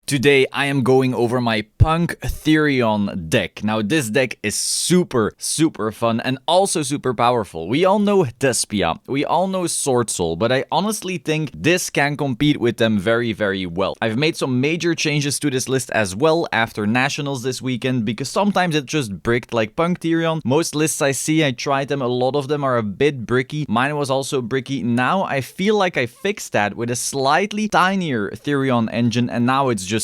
Today I am going over my P.U.N.K Therion deck. Now this deck is super fun and also super powerful. We all know Despia, we all know Sword Soul, but I honestly think this can compete with them very well. I've made some major changes to this list as well after Nationals this weekend because sometimes it just bricked like P.U.N.K Therion. Most lists I see, I tried them, a lot of them are a bit bricky. Mine was also bricky. Now I feel like I fixed that with a slightly tinier Therion Engine and now it's just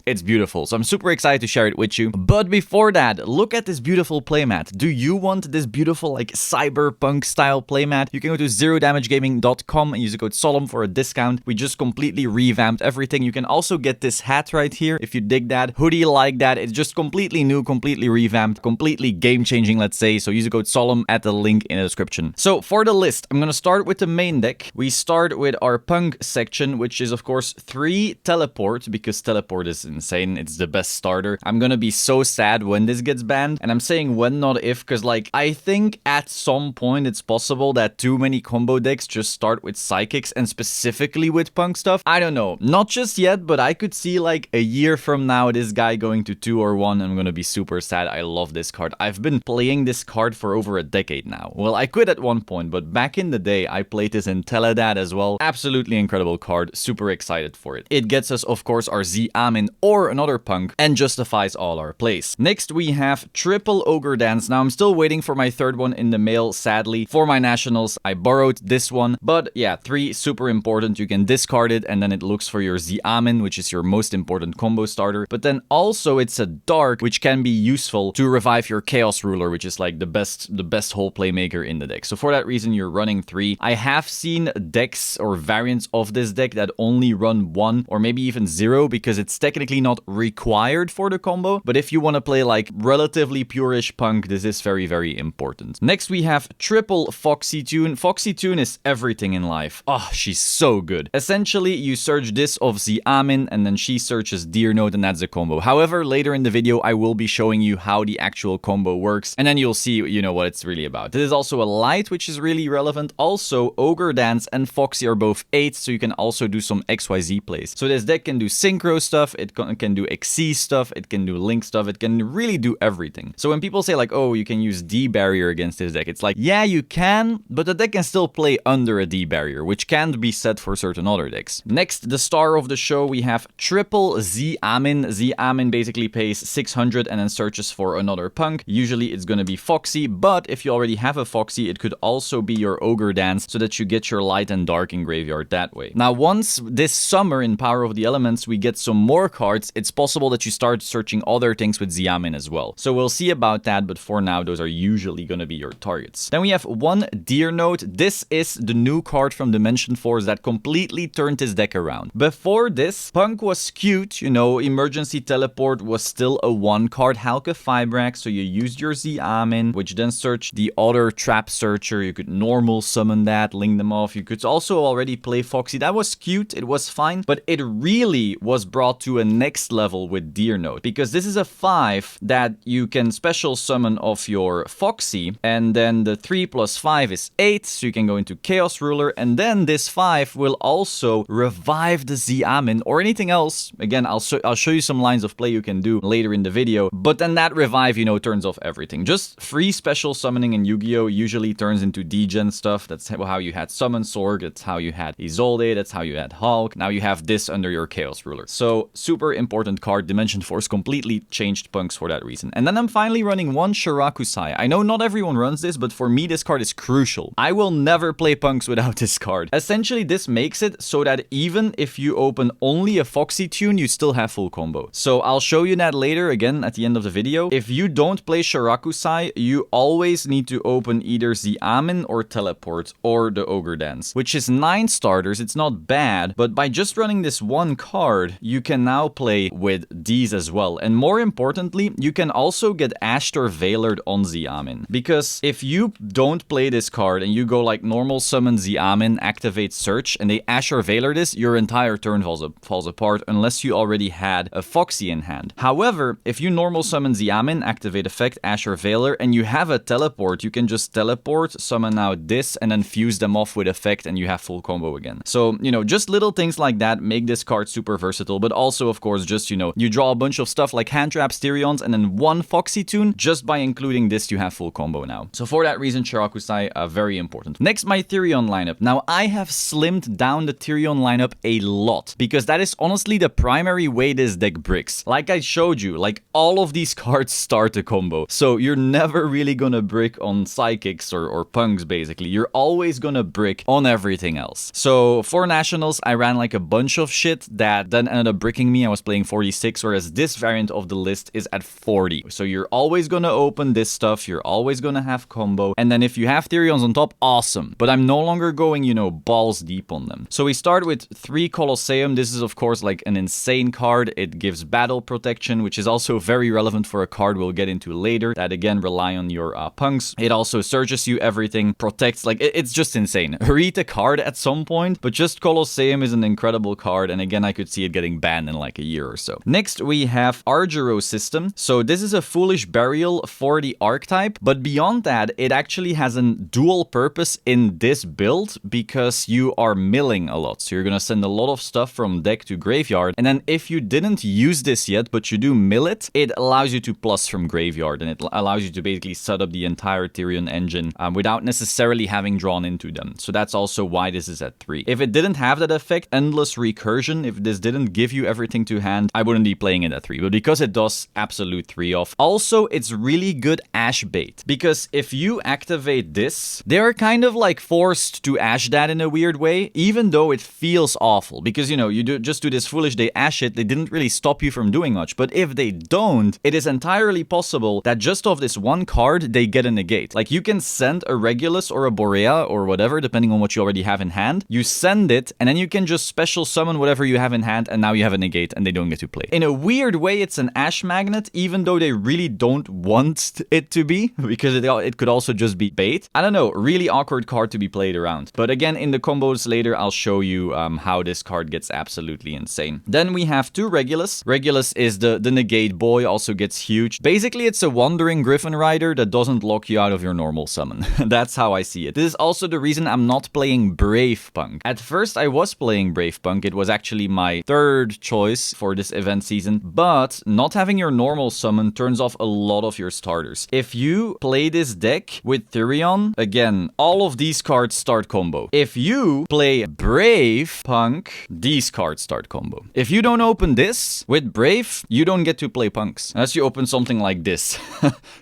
it's beautiful. So I'm super excited to share it with you. But before that, look at this beautiful playmat. Do you want this beautiful like cyberpunk style playmat? You can go to zerodamagegaming.com and use the code Solemn for a discount. We just completely revamped everything. You can also get this hat right here if you dig that. Hoodie like that. It's just completely new, completely revamped, completely game changing, let's say. So use the code Solemn at the link in the description. So for the list, I'm gonna start with the main deck. We start with our P.U.N.K section, which is of course 3 teleport, because teleport is insane. It's the best starter. I'm gonna be so sad when this gets banned, and I'm saying when, not if, because like I think at some point it's possible that too many combo decks just start with psychics and specifically with P.U.N.K stuff. I don't know, not just yet, but I could see like a year from now this guy going to 2 or 1. I'm gonna be super sad. I love this card. I've been playing this card for over a decade now. Well, I quit at one point, but back in the day I played this in Teledad as well. Absolutely incredible card. Super excited for it. It gets us of course our Z-Amin or another P.U.N.K and justifies all our plays. Next we have triple Ogre Dance. Now I'm still waiting for my third one in the mail, sadly. For my Nationals I borrowed this one, but yeah, 3 super important. You can discard it and then it looks for your Z-Amin, which is your most important combo starter, but then also it's a dark which can be useful to revive your Chaos Ruler, which is like the best whole playmaker in the deck. So for that reason you're running 3. I have seen decks or variants of this deck that only run 1 or maybe even 0 because it's technically not required for the combo, but if you want to play like relatively purish P.U.N.K, this is very important. Next we have triple Foxy Tune. Foxy Tune is everything in life. Oh, she's so good. Essentially you search this of Z-Amin and then she searches Deer Note and that's a combo. However, later in the video I will be showing you how the actual combo works and then you'll see, you know, what it's really about. This is also a light which is really relevant. Also Ogre Dance and Foxy are both 8s, so you can also do some XYZ plays. So this deck can do Synchro stuff, it can do XC stuff, it can do Link stuff, it can really do everything. So when people say like, oh, you can use D barrier against this deck, it's like, yeah, you can, but the deck can still play under a D barrier, which can't be set for certain other decks. Next, the star of the show, we have triple Z-Amin. Z-Amin basically pays 600 and then searches for another P.U.N.K. Usually it's gonna be Foxy, but if you already have a Foxy, it could also be your Ogre Dance so that you get your light and dark in graveyard that way. Now, once this summer in Power of the Elements we get some more cards, it's possible that you start searching other things with Z-Amin as well. So we'll see about that, but for now, those are usually going to be your targets. Then we have one Deer Note. This is the new card from Dimension Force that completely turned this deck around. Before this, P.U.N.K was cute, you know, Emergency Teleport was still a 1-card Halka Fibrax, so you used your Z-Amin, which then searched the other Trap Searcher. You could normal summon that, link them off. You could also already play Foxy. That was cute, it was fine, but it really was brought to a next level with Deer Note, because this is a 5 that you can special summon off your Foxy, and then the 3 plus 5 is 8, so you can go into Chaos Ruler, and then this 5 will also revive the Z-Amin or anything else. Again, I'll show you some lines of play you can do later in the video, but then that revive, you know, turns off everything. Just free special summoning in Yu-Gi-Oh! Usually turns into degen stuff. That's how you had Summon Sorg, that's how you had Isolde, that's how you had Hulk. Now you have this under your Chaos Ruler. So super important card. Dimension Force completely changed P.U.N.Ks for that reason. And then I'm finally running one Shirakusai. I know not everyone runs this, but for me this card is crucial. I will never play P.U.N.Ks without this card. Essentially this makes it so that even if you open only a Foxy Tune, you still have full combo. So I'll show you that later again at the end of the video. If you don't play Shirakusai, you always need to open either Z-Amin or Teleport or the Ogre Dance, which is 9 starters. It's not bad, but by just running this one card, you can now play with these as well. And more importantly, you can also get Ashtor Veilered on Z-Amin. Because if you don't play this card and you go like normal summon Z-Amin, activate search, and they Ashtor Veiler this, your entire turn falls apart unless you already had a Foxy in hand. However, if you normal summon Z-Amin, activate effect, Ashtor Veiler, and you have a teleport, you can just teleport, summon out this, and then fuse them off with effect, and you have full combo again. So, you know, just little things like that make this card super versatile. but also, of course, just, you know, you draw a bunch of stuff like Handtraps, Therions, and then one Foxy tune. Just by including this, you have full combo now. So for that reason, Shirakusai, very important. Next, my Therion lineup. Now, I have slimmed down the Therion lineup a lot, because that is honestly the primary way this deck bricks. Like I showed you, like all of these cards start a combo. So you're never really gonna brick on Psychics or Punks, basically. You're always gonna brick on everything else. So for Nationals, I ran like a bunch of shit that then ended up bricking me. I was playing 46, whereas this variant of the list is at 40. So you're always gonna open this stuff, you're always gonna have combo, and then if you have Therions on top, awesome. But I'm no longer going, you know, balls deep on them. So we start with 3 Colosseum. This is, of course, like an insane card. It gives battle protection, which is also very relevant for a card we'll get into later, that again rely on your punks. It also searches you everything, protects, like it's just insane. Read a card at some point, but just Colosseum is an incredible card, and again I could see it getting banned in like a year or so. Next we have Yugioh system. So this is a foolish burial for the archetype, but beyond that it actually has a dual purpose in this build because you are milling a lot. So you're gonna send a lot of stuff from deck to graveyard, and then if you didn't use this yet but you do mill it, it allows you to plus from graveyard, and it allows you to basically set up the entire Therion Engine without necessarily having drawn into them. So that's also why this is at 3. If it didn't have that effect, endless recursion, if this didn't give you everything to hand, I wouldn't be playing it at 3. But because it does, absolute 3 off. Also, it's really good Ash bait, because if you activate this, they're kind of like forced to Ash that in a weird way, even though it feels awful. Because, you know, you just do this foolish, they Ash it, they didn't really stop you from doing much. But if they don't, it is entirely possible that just off this one card, they get a negate. Like, you can send a Regulus or a Borea or whatever, depending on what you already have in hand. You send it, and then you can just special summon whatever you have in hand, and now you have a negate, and they don't get to play. In a weird way, it's an Ash magnet, even though they really don't want it to be, because it could also just be bait. I don't know, really awkward card to be played around. But again, in the combos later, I'll show you how this card gets absolutely insane. Then we have 2 Regulus. Regulus is the negate boy, also gets huge. Basically, it's a wandering Griffin Rider that doesn't lock you out of your normal summon. That's how I see it. This is also the reason I'm not playing Brave Punk. At first, I was playing Brave Punk. It was actually my 3rd choice for this event season, but not having your normal summon turns off a lot of your starters. If you play this deck with Therion, again, all of these cards start combo. If you play Brave Punk, these cards start combo. If you don't open this with Brave, you don't get to play Punks. Unless you open something like this.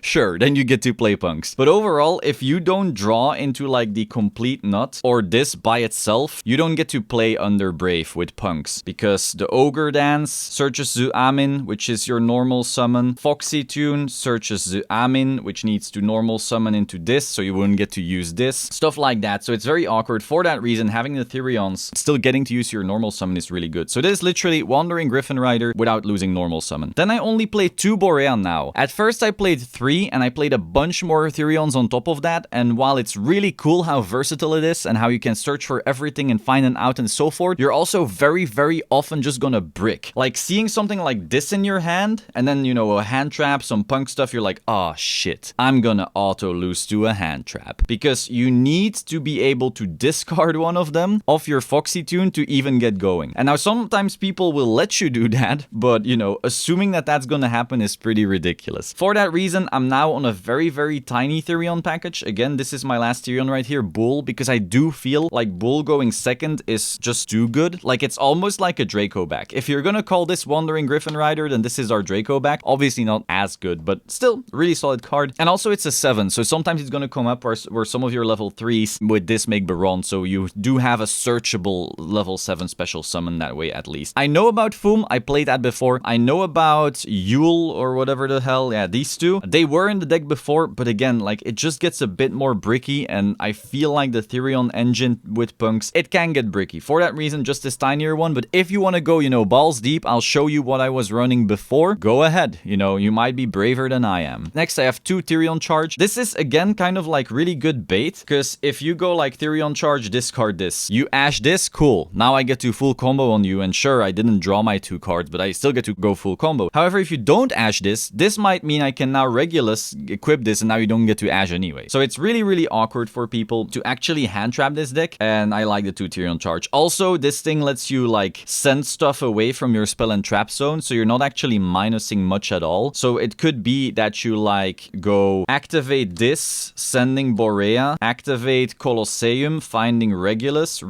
Sure, then you get to play Punks. But overall, if you don't draw into like the complete nut, or this by itself, you don't get to play under Brave with Punks, because the Ogre Dance searches Zuamin, which is your normal summon. Foxy Tune searches Zuamin, which needs to normal summon into this, so you wouldn't get to use this. Stuff like that. So it's very awkward. For that reason, having the Therions still getting to use your normal summon is really good. So this is literally Wandering Griffin Rider without losing normal summon. Then I only play 2 Borean now. At first I played 3, and I played a bunch more Therions on top of that, and while it's really cool how versatile it is and how you can search for everything and find it out and so forth, you're also very, very often just gonna brick. Like seeing something like this in your hand, and then, you know, a hand trap, some punk stuff, you're like, oh shit, I'm gonna auto lose to a hand trap. Because you need to be able to discard one of them off your Foxy Tune to even get going. And now sometimes people will let you do that, but, you know, assuming that that's gonna happen is pretty ridiculous. For that reason, I'm now on a very, very tiny Therion package. Again, this is my last Therion right here, Bull, because I do feel like Bull going second is just too good. Like, it's almost like a Draco back. If you're gonna call this Wandering Griffin Rider, then this is our Draco back. Obviously not as good, but still really solid card. And also it's a 7, so sometimes it's gonna come up where some of your level 3s with this make Baron, so you do have a searchable level 7 special summon that way at least. I know about Foom, I played that before. I know about Yule or whatever the hell, yeah, these two. They were in the deck before, but again, like, it just gets a bit more bricky, and I feel like the Therion Engine with Punks, it can get bricky. For that reason, just this tinier one, but if you want to go, you know, balls deep, I'll show you what I was running before. Go ahead, you know, you might be braver than I am. Next, I have 2 Therion Charge. This is, again, kind of like really good bait, because if you go like Therion Charge, discard this. You Ash this, cool. Now I get to full combo on you, and sure, I didn't draw my 2 cards, but I still get to go full combo. However, if you don't Ash this, this might mean I can now Regulus equip this, and now you don't get to Ash anyway. So it's really, really awkward for people to actually hand trap this deck, and I like the 2 Therion Charge. Also, this thing lets you like send stuff stuff away from your spell and trap zone, so you're not actually minusing much at all. So it could be that you like go activate this, sending Borea, activate Colosseum, finding Regulus,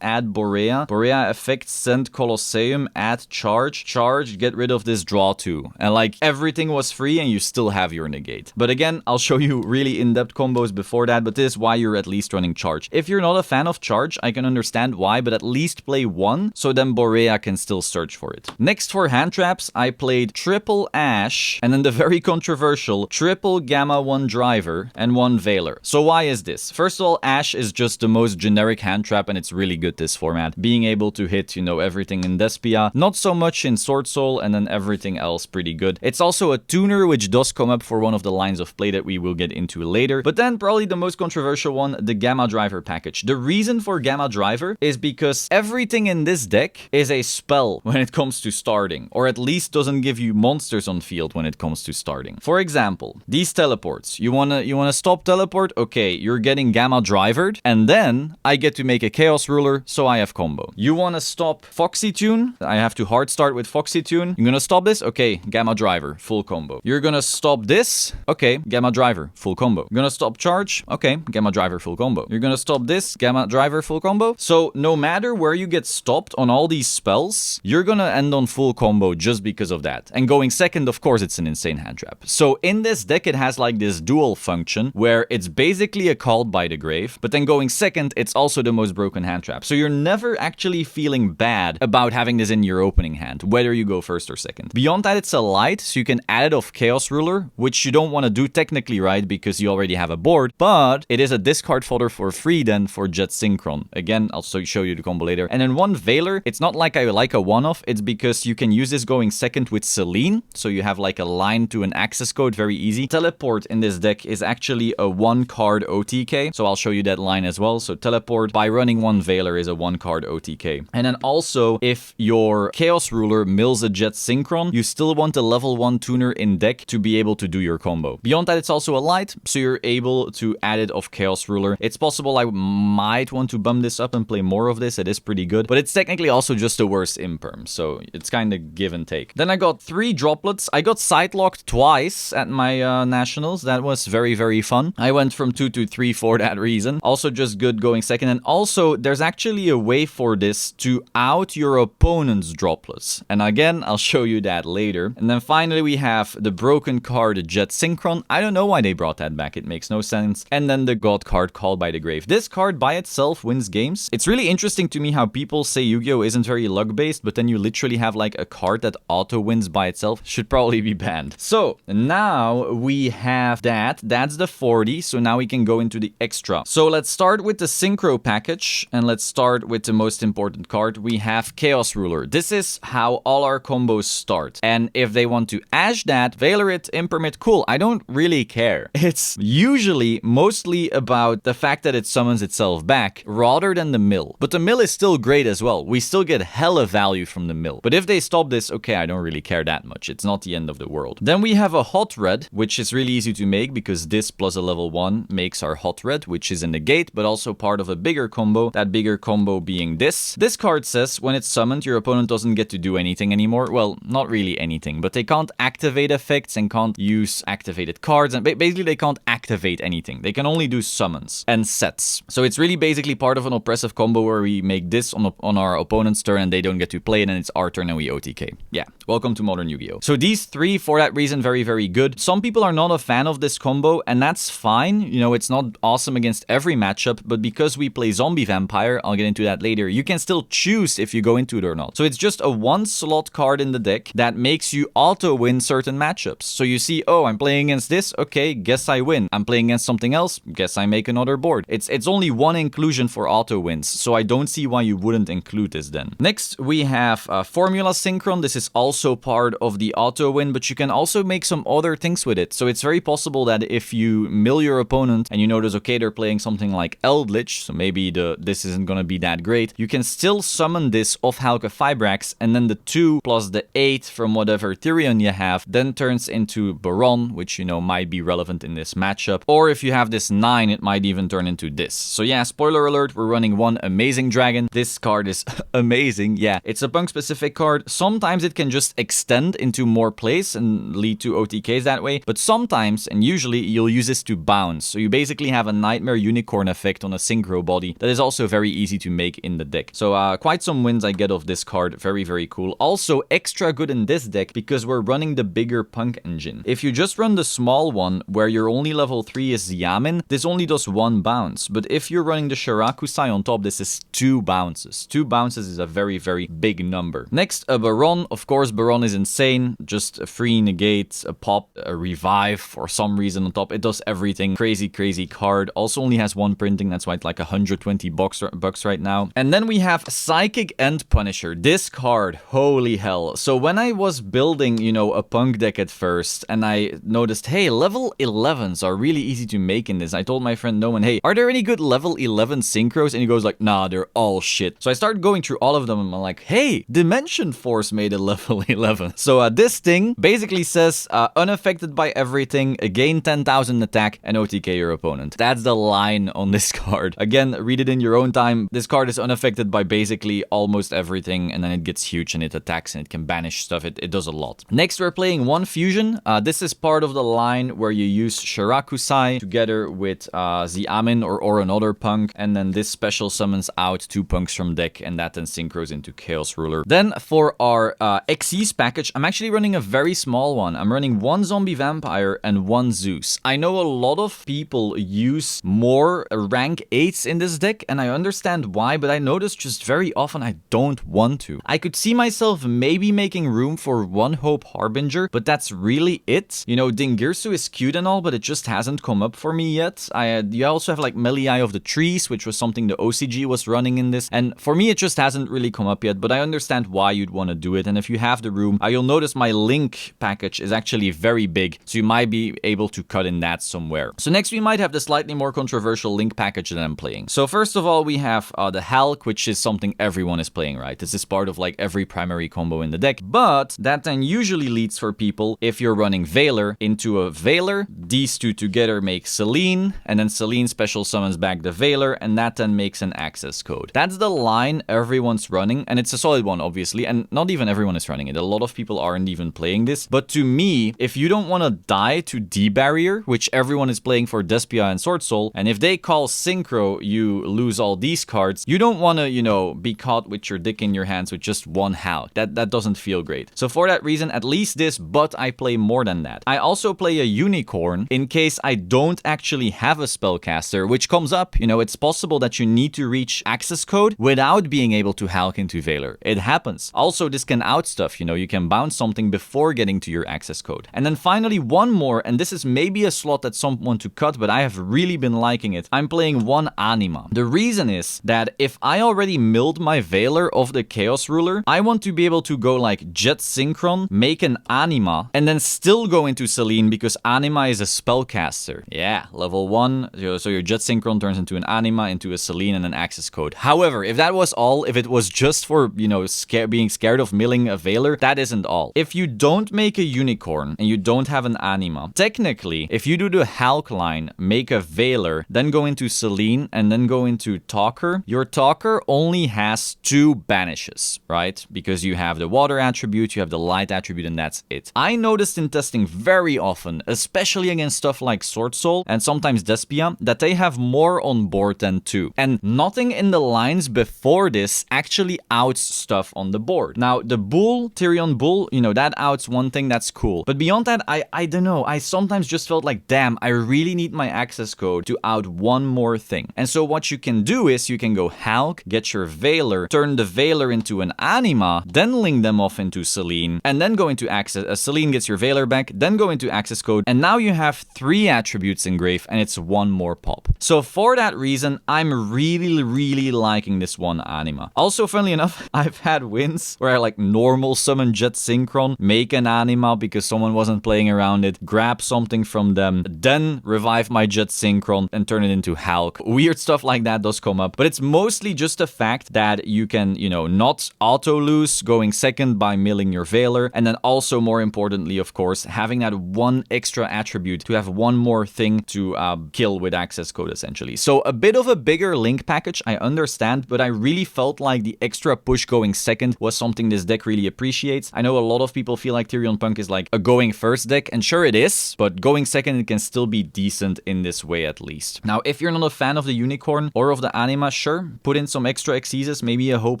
add Borea, effect, send Colosseum, add charge, get rid of this draw 2. And like everything was free and you still have your negate. But again, I'll show you really in-depth combos before that, but this is why you're at least running charge. If you're not a fan of charge, I can understand why, but at least play one, so then Borea can still search for it. Next for hand traps, I played triple Ash, and then the very controversial triple Gamma 1 Driver and 1 Veiler. So why is this? First of all, Ash is just the most generic hand trap, and it's really good this format. Being able to hit, you know, everything in Despia, not so much in Sword Soul, and then everything else pretty good. It's also a tuner, which does come up for one of the lines of play that we will get into later. But then probably the most controversial one, the Gamma Driver package. The reason for Gamma Driver is because everything in this deck is a spell when it comes to starting, or at least doesn't give you monsters on field when it comes to starting. For example, these teleports. You wanna stop teleport? Okay, you're getting Gamma Drivered, and then I get to make a Chaos Ruler, so I have combo. You wanna stop Foxy Tune? I have to hard start with Foxy Tune. You're gonna stop this? Okay, Gamma Driver, full combo. You're gonna stop this? Okay, Gamma Driver, full combo. You're gonna stop charge? Okay, Gamma Driver, full combo. You're gonna stop this? Gamma Driver, full combo. So no matter where you get stopped on all these spells, you're gonna end on full combo just because of that. And going second, of course, it's an insane hand trap. So in this deck, it has like this dual function where it's basically a Called by the Grave, but then going second, it's also the most broken hand trap. So you're never actually feeling bad about having this in your opening hand, whether you go first or second. Beyond that, it's a light, so you can add it off Chaos Ruler, which you don't want to do technically, right, because you already have a board, but it is a discard fodder for free then for Jet Synchron. Again, I'll show you the combo later. And then 1 Veiler, it's not like I like a one-off, it's because you can use this going second with Celine, so you have like a line to an access code, very easy. Teleport in this deck is actually a 1-card OTK, so I'll show you that line as well. So teleport by running 1 Veiler is a 1-card OTK. And then also, if your Chaos Ruler mills a Jet Synchron, you still want a level 1 tuner in deck to be able to do your combo. Beyond that, it's also a light, so you're able to add it off Chaos Ruler. It's possible I might want to bump this up and play more of this. It is pretty good, but it's technically also just the worst imperm, so it's kind of give and take. Then I got 3 droplets. I got side-locked twice at my nationals. That was very, very fun. I went from 2 to 3 for that reason. Also just good going second. And also, there's actually a way for this to out your opponent's droplets. And again, I'll show you that later. And then finally, we have the broken card, Jet Synchron. I don't know why they brought that back. It makes no sense. And then the God card, Called by the Grave. This card by itself wins games. It's really interesting to me how people say Yu-Gi-Oh! Isn't very luck-based, but then you literally have like a card that auto wins by itself. Should probably be banned. So now we have that. That's the 40. So now we can go into the extra. So let's start with the Synchro package, and let's start with the most important card. We have Chaos Ruler. This is how all our combos start. And if they want to ash that, Veiler it, impermit, cool. I don't really care. It's usually mostly about the fact that it summons itself back rather than the mill. But the mill is still great as well. We still get hella value from the mill. But if they stop this, okay, I don't really care that much. It's not the end of the world. Then we have a hot red, which is really easy to make because this plus a level 1 makes our hot red, which is a negate, but also part of a bigger combo. That bigger combo being this. This card says when it's summoned, your opponent doesn't get to do anything anymore. Well, not really anything, but they can't activate effects and can't use activated cards. And basically, they can't activate anything. They can only do summons and sets. So it's really basically part of an oppressive combo where we make this on our opponent's turn and they don't get to play it, and it's our turn and we OTK. Yeah, welcome to modern Yu-Gi-Oh! So these 3, for that reason, very, very good. Some people are not a fan of this combo, and that's fine. You know, it's not awesome against every matchup, but because we play Zombie Vampire, I'll get into that later, you can still choose if you go into it or not. So it's just a 1-slot card in the deck that makes you auto-win certain matchups. So you see, oh, I'm playing against this, okay, guess I win. I'm playing against something else, guess I make another board. It's only one inclusion for auto-wins, so I don't see why you wouldn't include this then. Next, we have Formula Synchron. This is also part of the auto-win, but you can also make some other things with it. So it's very possible that if you mill your opponent and you notice, okay, they're playing something like Eldritch, so maybe this isn't gonna be that great, you can still summon this off Halka Fibrax, and then the 2 plus the 8 from whatever Therion you have then turns into Baron, which, you know, might be relevant in this matchup. Or if you have this 9, it might even turn into this. So yeah, spoiler alert, we're running 1 Amazing Dragon. This card is amazing. Yeah, yeah, it's a Punk specific card. Sometimes it can just extend into more plays and lead to OTKs that way, but sometimes, and usually, you'll use this to bounce. So you basically have a Nightmare Unicorn effect on a Synchro body that is also very easy to make in the deck. So quite some wins I get off this card. Very, very cool. Also, extra good in this deck because we're running the bigger P.U.N.K engine. If you just run the small one, where your only level 3 is Yamin, this only does 1 bounce. But if you're running the Shirakusai on top, this is 2 bounces. 2 bounces is a very, very big number. Next, a Baron. Of course, Baron is insane. Just a free negate, a pop, a revive for some reason on top. It does everything. Crazy, crazy card. Also only has 1 printing. That's why it's like 120 bucks right now. And then we have Psychic and Punisher. This card, holy hell. So when I was building, you know, a P.U.N.K deck at first, and I noticed, hey, level 11s are really easy to make in this. I told my friend Noman, hey, are there any good level 11 synchros? And he goes like, nah, they're all shit. So I started going through all of them, and I'm like, hey, Dimension Force made a level 11. So this thing basically says, unaffected by everything, gain 10,000 attack, and OTK your opponent. That's the line on this card. Again, read it in your own time. This card is unaffected by basically almost everything, and then it gets huge and it attacks and it can banish stuff. It does a lot. Next, we're playing one fusion. This is part of the line where you use Shirakusai together with Xiamin or another P.U.N.K, and then this special summons out 2 P.U.N.Ks from deck, and that then synchros into Chaos Ruler. Then for our Xyz package, I'm actually running a very small one. I'm running 1 Zombie Vampire and 1 Zeus. I know a lot of people use more rank 8s in this deck, and I understand why, but I notice just very often I don't want to. I could see myself maybe making room for 1 Hope Harbinger, but that's really it. You know, Dingirsu is cute and all, but it just hasn't come up for me yet. You also have like Melee of the Trees, which was something the OCG was running in this, and for me it just hasn't really come up yet, but I understand why you'd want to do it. And if you have the room, you'll notice my Link package is actually very big, so you might be able to cut in that somewhere. So next we might have the slightly more controversial Link package that I'm playing. So first of all, we have the Hulk, which is something everyone is playing, right? This is part of like every primary combo in the deck, but that then usually leads for people, if you're running Veiler, into a Veiler. These two together make Selene, and then Selene special summons back the Veiler, and that then makes an access code. That's the line everyone's running, and it's a solid one, obviously, and not even everyone is running it. A lot of people aren't even playing this, but to me, if you don't want to die to D-Barrier, which everyone is playing for Despia and Sword Soul, and if they call Synchro, you lose all these cards, you don't want to, you know, be caught with your dick in your hands with just 1 Hulk. That doesn't feel great. So for that reason, at least this, but I play more than that. I also play a Unicorn in case I don't actually have a spellcaster, which comes up, you know, it's possible that you need to reach access code without being able to Hulk into Veiler. It happens. Also, this can out stuff, you know, you can bounce something before getting to your access code. And then finally, one more, and this is maybe a slot that someone to cut, but I have really been liking it. I'm playing 1 Anima. The reason is that if I already milled my Veiler of the Chaos Ruler, I want to be able to go like Jet Synchron, make an Anima, and then still go into Selene because Anima is a spellcaster. Yeah, level 1, so your Jet Synchron turns into an Anima, into a Selene, and an access code. However, if that was all, if it was just for, you know, being scared of milling a Veiler, that isn't all. If you don't make a Unicorn and you don't have an Anima, technically, if you do the Hulk line, make a Veiler, then go into Selene, and then go into Talker, your Talker only has 2 banishes, right? Because you have the water attribute, you have the light attribute, and that's it. I noticed in testing very often, especially against stuff like Sword Soul and sometimes Despia, that they have more on board than 2. And nothing in the lines before this actually outs stuff on the board. Now, the Bull, Therion Bull, you know, that outs one thing, that's cool. But beyond that, I don't know, I sometimes just felt like, damn, I really need my access code to out one more thing. And so what you can do is you can go Hulk, get your Veiler, turn the Veiler into an Anima, then link them off into Selene, and then go into access. Selene gets your Veiler back, then go into access code, and now you have 3 attributes engraved, and it's 1 more pop. So for that reason, I'm really liking this 1 Anima. Also, funnily enough, I've had wins where I like normal summon Jet Synchron, make an Anima because someone wasn't playing around it, grab something from them, then revive my Jet Synchron and turn it into Hulk. Weird stuff like that does come up, but it's mostly just the fact that you can, you know, not auto lose going second by milling your Veiler, and then also more importantly, of course, having that 1 extra attribute to have 1 more thing to kill with access code essentially. So a bit of a bigger Link package, I understand, but I really felt like the extra extra push going second was something this deck really appreciates. I know a lot of people feel like Therion Punk is like a going first deck, and sure it is, but going second it can still be decent in this way at least. Now, if you're not a fan of the Unicorn or of the Anima, sure, put in some extra Xyzes, maybe a Hope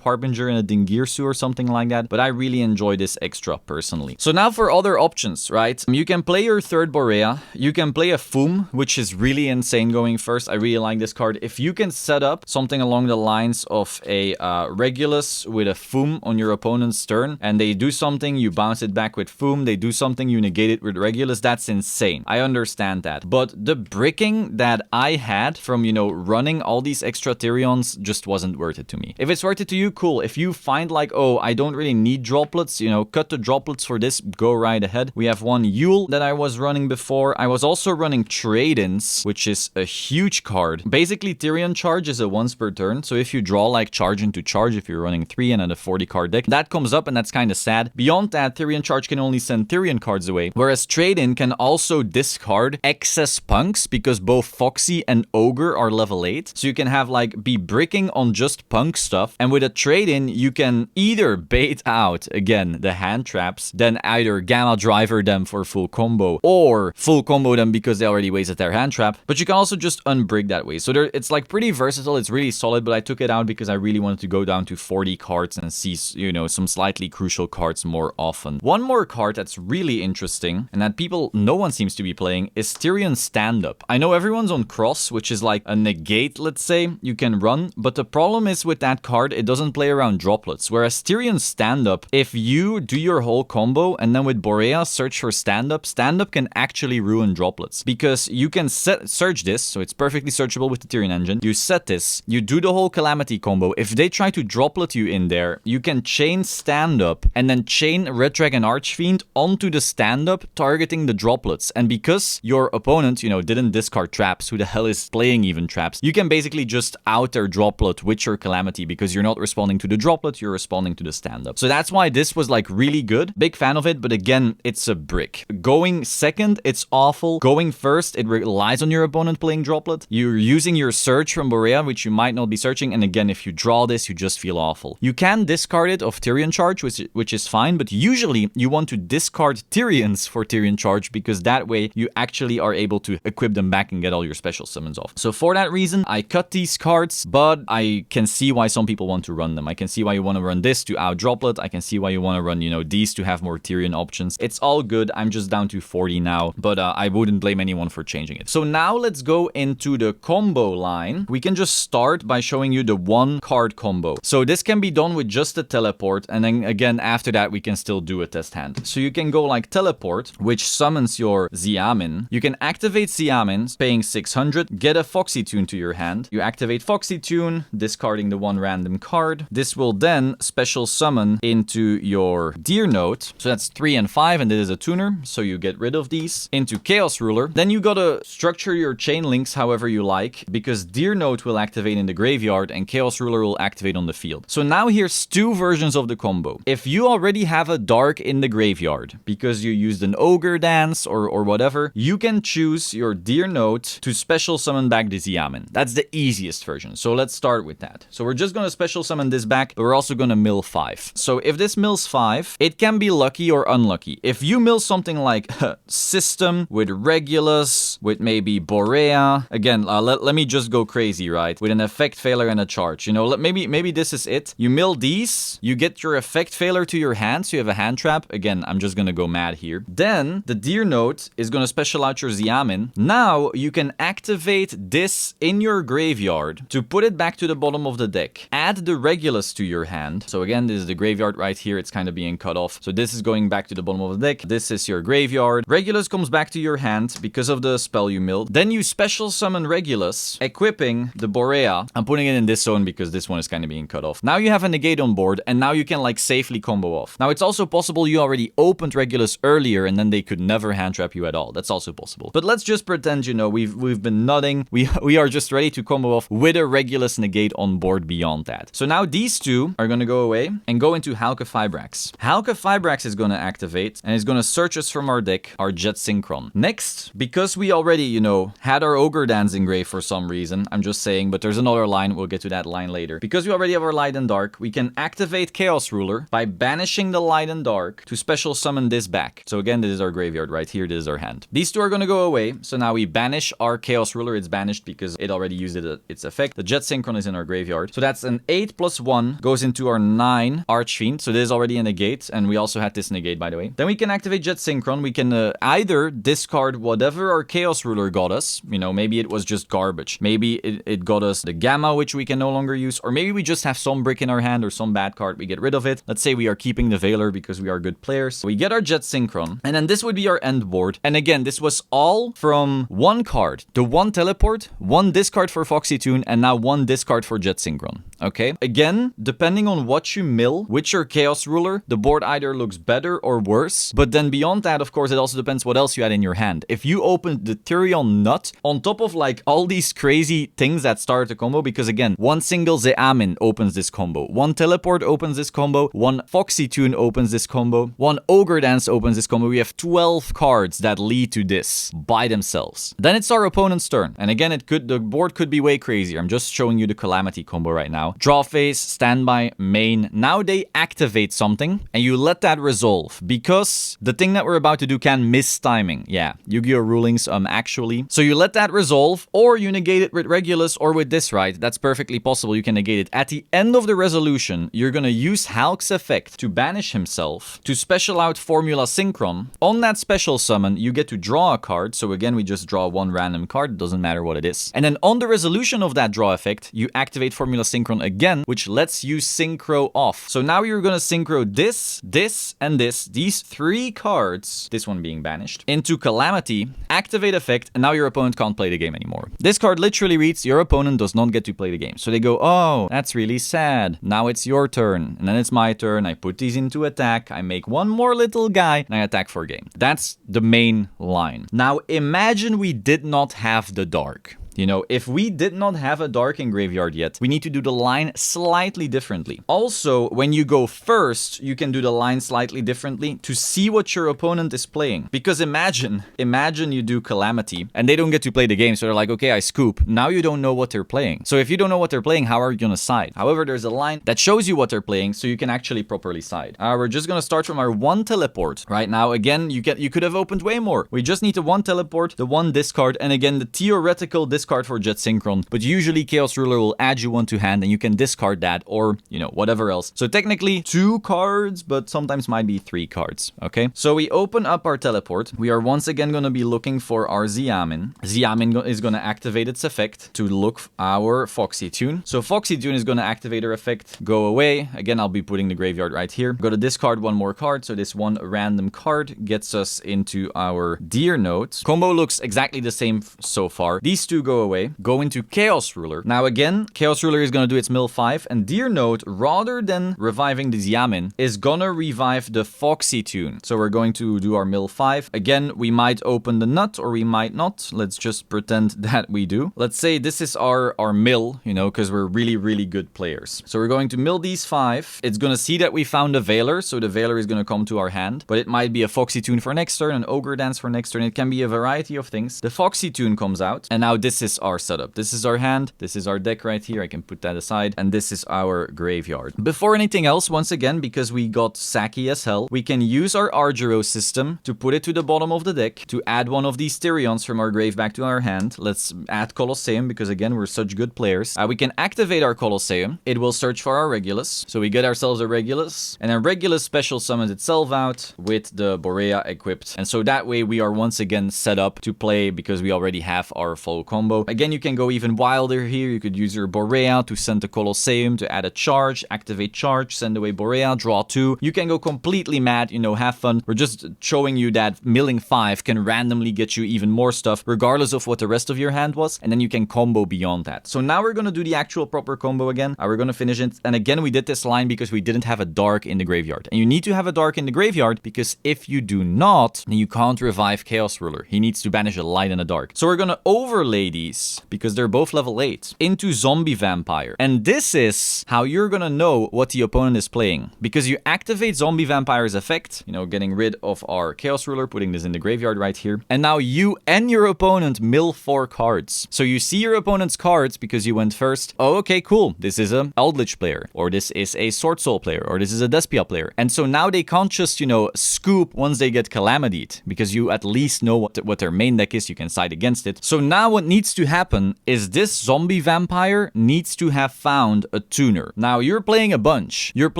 Harbinger and a Dingirsu or something like that, but I really enjoy this extra personally. So now for other options, right? You can play your third Borea, you can play a Foom, which is really insane going first. I really like this card. If you can set up something along the lines of a Regulus with a Foom on your opponent's turn, and they do something, you bounce it back with Foom, they do something, you negate it with Regulus, that's insane. I understand that. But the bricking that I had from, you know, running all these extra Therions just wasn't worth it to me. If it's worth it to you, cool. If you find like, oh, I don't really need droplets, you know, cut the droplets for this, go right ahead. We have one Yule that I was running before. I was also running Trade-ins, which is a huge card. Basically, Therion Charge is a once per turn. So if you draw like Charge into Charge, if you're running 3 and at a 40 card deck, that comes up and that's kind of sad. Beyond that, Therion Charge can only send Therion cards away, whereas Trade-in can also discard excess punks because both Foxy and Ogre are level 8. So you can have like be bricking on just punk stuff, and with a Trade-in, you can either bait out again the hand traps, then either Gamma Driver them for full combo or full combo them because they already wasted their hand trap, but you can also just unbrick that way. So it's like pretty versatile, it's really solid, but I took it out because I really wanted to go down to 40 cards and see, you know, some slightly crucial cards more often. One more card that's really interesting and that no one seems to be playing is Therion Stand-Up. I know everyone's on Cross, which is like a negate, let's say, you can run, but the problem is with that card, it doesn't play around droplets, whereas Therion Stand-Up, if you do your whole combo and then with Borea search for Stand-Up can actually ruin droplets because you can search this, so it's perfectly searchable with the Therion Engine. You set this, you do the whole Calamity combo. If they try to droplet you in there, you can chain Stand-Up and then chain Red Dragon Archfiend onto the Stand-Up, targeting the droplets. And because your opponent, you know, didn't discard traps, who the hell is playing even traps, you can basically just out their droplet with your Calamity because you're not responding to the droplet, you're responding to the Stand-Up. So that's why this was like really good. Big fan of it, but again, it's a brick. Going second, it's awful. Going first, it relies on your opponent playing droplet. You're using your search from Borea, which you might not be searching, and again, if you draw this, you just feel awful. You can discard it of Therion Charge, which is fine, but usually you want to discard Therions for Therion Charge because that way you actually are able to equip them back and get all your special summons off. So for that reason, I cut these cards, but I can see why some people want to run them. I can see why you want to run this to out droplet. I can see why you want to run, you know, these to have more Therion options. It's all good. I'm just down to 40 now, but I wouldn't blame anyone for changing it. So now let's go into the combo line. We can just start by showing you the one card combo. So this can be done with just a teleport, and then again after that we can still do a test hand. So you can go like teleport, which summons your Xiamen. You can activate Xiamen, paying 600, get a Foxy Tune to your hand. You activate Foxy Tune, discarding the one random card. This will then special summon into your Deer Note. So that's 3 and 5, and this is a tuner, so you get rid of these. Into Chaos Ruler. Then you gotta structure your chain links however you like, because Deer Note will activate in the graveyard and Chaos Ruler will activate on the field. So now here's two versions of the combo. If you already have a Dark in the graveyard, because you used an Ogre Dance or whatever, you can choose your Deer Note to special summon back the Xiamen. That's the easiest version. So let's start with that. So we're just gonna special summon this back, but we're also gonna mill 5. So if this mills 5, it can be lucky or unlucky. If you mill something like System with Regulus, with maybe Borea, again, let me just go crazy, right? With an effect failure and a charge. You know, maybe this is it. You mill these, you get your effect failure to your hand, so you have a hand trap. Again, I'm just gonna go mad here. Then the Deer Note is gonna special out your Xiamen. Now you can activate this in your graveyard to put it back to the bottom of the deck. Add the Regulus to your hand. So again, this is the graveyard right here. It's kind of being cut off. So this is going back to the bottom of the deck. This is your graveyard. Regulus comes back to your hand because of the spell you milled. Then you special summon Regulus, equipping the Borea. I'm putting it in this zone because this one is kind of being cut off. Now you have a negate on board, and now you can like safely combo off. Now it's also possible you already opened Regulus earlier and then they could never hand trap you at all. That's also possible. But let's just pretend, you know, we've been nutting. We are just ready to combo off with a Regulus negate on board beyond that. So now these two are going to go away and go into P.U.N.K Fibrax. P.U.N.K Fibrax is going to activate and is going to search us from our deck, our Jet Synchron. Next, because we already, you know, had our Ogre Dance engraved for some reason, I'm just saying, but there's another line, we'll get to that line later. Because we already have our and dark, we can activate Chaos Ruler by banishing the light and dark to special summon this back. So again, this is our graveyard right here, this is our hand. These two are going to go away, so now we banish our Chaos Ruler. It's banished because it already used its effect. The Jet Synchron is in our graveyard. So that's an 8 + 1 goes into our 9 Archfiend. So this is already a negate, and we also had this negate, by the way. Then we can activate Jet Synchron. We can either discard whatever our Chaos Ruler got us. You know, maybe it was just garbage. Maybe it got us the Gamma, which we can no longer use. Or maybe we just have some brick in our hand or some bad card. We get rid of it. Let's say we are keeping the Veiler because we are good players. We get our Jet Synchron, and then this would be our end board. And again, this was all from one card. The one teleport, one discard for Foxy P.U.N.K, and now one discard for Jet Synchron. Okay? Again, depending on what you mill with your Chaos Ruler, the board either looks better or worse. But then beyond that, of course, it also depends what else you had in your hand. If you opened the Therion Nut on top of like all these crazy things that start the combo, because again, one single Zeamin opens this combo, one teleport opens this combo, one Foxy P.U.N.K opens this combo, one Ogre Dance opens this combo. We have 12 cards that lead to this by themselves. Then it's our opponent's turn. And again, the board could be way crazier. I'm just showing you the Calamity combo right now. Draw phase, standby, main. Now they activate something and you let that resolve because the thing that we're about to do can miss timing. Yeah, Yu-Gi-Oh rulings actually. So you let that resolve, or you negate it with Regulus or with this, right? That's perfectly possible. You can negate it. At the end of the resolution, you're gonna use Hulk's effect to banish himself, to special out Formula Synchron. On that special summon, you get to draw a card. So again, we just draw one random card. It doesn't matter what it is. And then on the resolution of that draw effect, you activate Formula Synchron again, which lets you Synchro off. So now you're gonna Synchro this, and this, these 3 cards, this one being banished, into Calamity, activate effect, and now your opponent can't play the game anymore. This card literally reads, your opponent does not get to play the game. So they go, oh, that's really sad. Now it's your turn. And then it's my turn. I put these into attack. I make one more little guy, and I attack for a game. That's the main line. Now imagine we did not have the dark. You know, if we did not have a dark in graveyard yet, we need to do the line slightly differently. Also, when you go first, you can do the line slightly differently to see what your opponent is playing. Because imagine you do Calamity and they don't get to play the game. So they're like, okay, I scoop. Now you don't know what they're playing. So if you don't know what they're playing, how are you going to side? However, there's a line that shows you what they're playing so you can actually properly side. We're just going to start from our 1 teleport. Right now, again, you could have opened way more. We just need the 1 teleport, the 1 discard, and again, the theoretical discard for Jet Synchron, but usually Chaos Ruler will add you one to hand and you can discard that or, you know, whatever else. So technically 2 cards, but sometimes might be 3 cards, okay? So we open up our teleport. We are once again going to be looking for our Zeamin. Zeamin is going to activate its effect to look our Foxy P.U.N.K. So Foxy P.U.N.K is going to activate her effect, go away. Again, I'll be putting the graveyard right here. Go to discard 1 more card, so this 1 random card gets us into our Deer Note. Combo looks exactly the same so far. These 2 go away. Go into Chaos Ruler. Now again, Chaos Ruler is going to do its mill 5, and Deer Note, rather than reviving the Zeamin, is gonna revive the Foxy P.U.N.K. So we're going to do our mill 5. Again, we might open the nut or we might not. Let's just pretend that we do. Let's say this is our mill, you know, because we're really good players. So we're going to mill these 5. It's gonna see that we found a Veiler, so the Veiler is gonna come to our hand, but it might be a Foxy P.U.N.K for next turn, an Ogre Dance for next turn. It can be a variety of things. The Foxy P.U.N.K comes out, and now this is our setup. This is our hand. This is our deck right here. I can put that aside. And this is our graveyard. Before anything else, once again, because we got sacky as hell, we can use our Yugioh system to put it to the bottom of the deck to add one of these Therions from our grave back to our hand. Let's add Colosseum because again, we're such good players. We can activate our Colosseum. It will search for our Regulus. So we get ourselves a Regulus, and then Regulus special summons itself out with the Borea equipped. And so that way we are once again set up to play because we already have our full combo. Again, you can go even wilder here. You could use your Borea to send the Colosseum to add a charge, activate charge, send away Borea, draw 2. You can go completely mad, you know, have fun. We're just showing you that milling 5 can randomly get you even more stuff regardless of what the rest of your hand was, and then you can combo beyond that. So now we're gonna do the actual proper combo again. We're gonna finish it, and again we did this line because we didn't have a dark in the graveyard, and you need to have a dark in the graveyard because if you do not, then you can't revive Chaos Ruler. He needs to banish a light and a dark. So we're gonna overlay these, because they're both level 8, into Zombie Vampire. And this is how you're gonna know what the opponent is playing, because you activate Zombie Vampire's effect, you know, getting rid of our Chaos Ruler, putting this in the graveyard right here. And now you and your opponent mill 4 cards. So you see your opponent's cards because you went first. Oh, okay, cool. This is a Eldritch player, or this is a Sword Soul player, or this is a Despia player. And so now they can't just, you know, scoop once they get Calamitied, because you at least know what their main deck is. You can side against it. So now what needs to happen is this Zombie Vampire needs to have found a tuner. Now you're playing a bunch. You're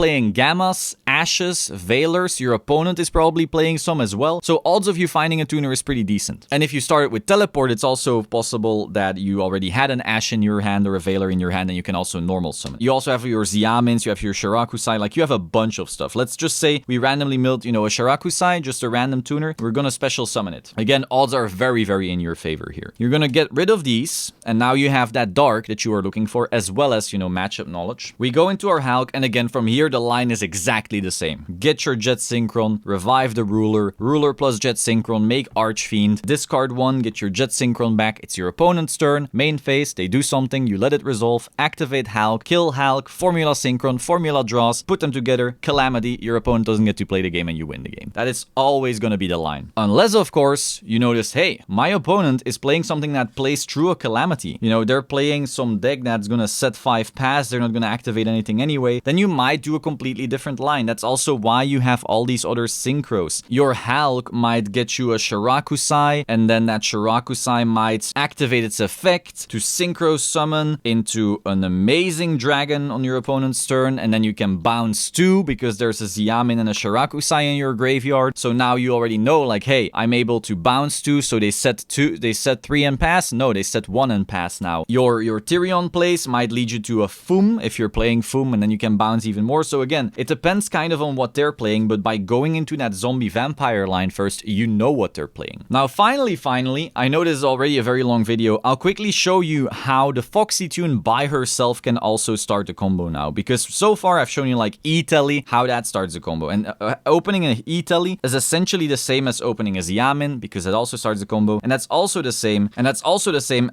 playing Gammas, Ashes, Veilers. Your opponent is probably playing some as well. So odds of you finding a tuner is pretty decent. And if you started with Teleport, it's also possible that you already had an Ash in your hand or a Veiler in your hand, and you can also normal summon. You also have your Xiamins, you have your Shirakusai, like you have a bunch of stuff. Let's just say we randomly milled, you know, a Shirakusai, just a random tuner. We're gonna special summon it. Again, odds are very, very in your favor here. You're gonna get rid of these, and now you have that dark that you are looking for, as well as, you know, matchup knowledge. We go into our Hulk, and again, from here, the line is exactly the same. Get your Jet Synchron, revive the Ruler, Ruler plus Jet Synchron, make Archfiend, discard 1, get your Jet Synchron back. It's your opponent's turn, main phase, they do something, you let it resolve, activate Hulk, kill Hulk, Formula Synchron, Formula draws, put them together, Calamity, your opponent doesn't get to play the game and you win the game. That is always gonna be the line. Unless, of course, you notice, hey, my opponent is playing something that plays through a Calamity. You know, they're playing some deck that's gonna set 5 pass, they're not gonna activate anything anyway, then you might do a completely different line. That's also why you have all these other Synchros. Your Hulk might get you a Shirakusai, and then that Shirakusai might activate its effect to Synchro summon into an amazing dragon on your opponent's turn, and then you can bounce 2 because there's a Xiamin and a Shirakusai in your graveyard. So now you already know, like, hey, I'm able to bounce 2, so they set 3 and pass. No, they set 1 and pass now. Your Therion plays might lead you to a Foom if you're playing Foom, and then you can bounce even more. So again, it depends kind of on what they're playing, but by going into that Zombie Vampire line first, you know what they're playing. Now, finally, I know this is already a very long video. I'll quickly show you how the Foxy Tune by herself can also start the combo now, because so far I've shown you like E-Telly, how that starts the combo. And opening an E-Telly is essentially the same as opening a Xiamin, because it also starts the combo. And that's also the same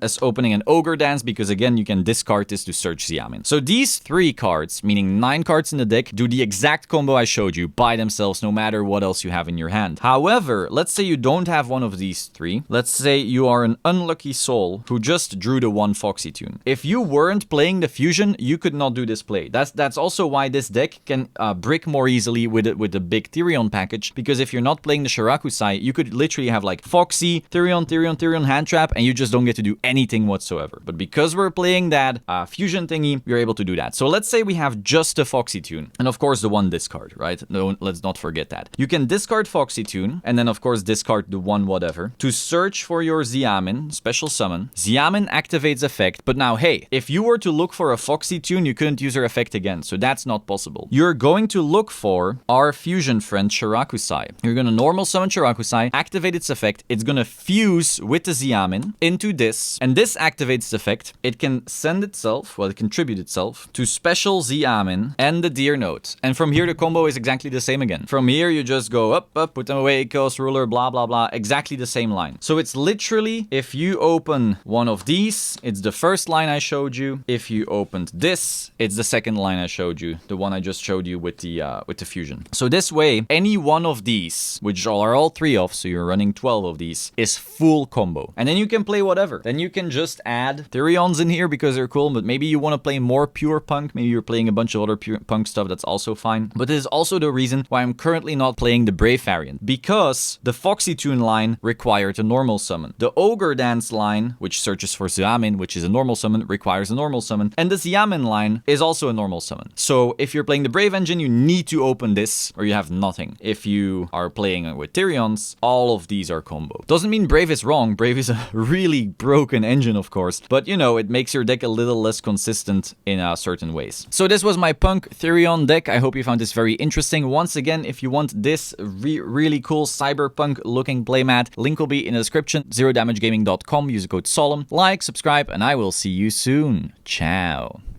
as opening an Ogre Dance, because again, you can discard this to search Xiamin. So these 3 cards, meaning 9 cards in the deck, do the exact combo I showed you by themselves, no matter what else you have in your hand. However, let's say you don't have one of these 3. Let's say you are an unlucky soul who just drew the 1 Foxy Tune. If you weren't playing the fusion, you could not do this play. That's also why this deck can brick more easily with the big Therion package, because if you're not playing the Shirakusai, you could literally have like Foxy, Therion, hand trap, and you just don't get to do anything whatsoever. But because we're playing that fusion thingy, we're able to do that. So let's say we have just a Foxy Tune, and of course the 1 discard, right? No, let's not forget that. You can discard Foxy Tune, and then of course discard the 1 whatever, to search for your Xiamin, special summon. Xiamin activates effect, but now hey, if you were to look for a Foxy Tune, you couldn't use her effect again, so that's not possible. You're going to look for our fusion friend Shirakusai. You're gonna normal summon Shirakusai, activate its effect, it's gonna fuse with the Xiamin into this, and this activates its effect. It can send itself, well, it contribute itself to special Xiamin and the Deer Note. And from here, the combo is exactly the same again. From here, you just go up, put them away, Chaos Ruler, blah, blah, blah, exactly the same line. So it's literally, if you open one of these, it's the first line I showed you. If you opened this, it's the second line I showed you, the one I just showed you with the fusion. So this way, any one of these, which are all 3 of, so you're running 12 of these, is full combo. And then you can play whatever. Then you can just add Therions in here because they're cool, but maybe you want to play more pure Punk. Maybe you're playing a bunch of other pure Punk stuff, that's also fine. But this is also the reason why I'm currently not playing the Brave variant, because the Foxy Tune line required a normal summon. The Ogre Dance line, which searches for Xiamin, which is a normal summon, requires a normal summon. And the Xiamin line is also a normal summon. So if you're playing the Brave engine, you need to open this or you have nothing. If you are playing with Therions, all of these are combo. Doesn't mean Brave is wrong. Brave is a really broken engine, of course. But you know, it makes your deck a little less consistent in certain ways. So this was my Punk Therion deck. I hope you found this very interesting. Once again, if you want this really cool cyberpunk looking playmat, link will be in the description. ZeroDamageGaming.com. Use the code Solemn. Like, subscribe, and I will see you soon. Ciao.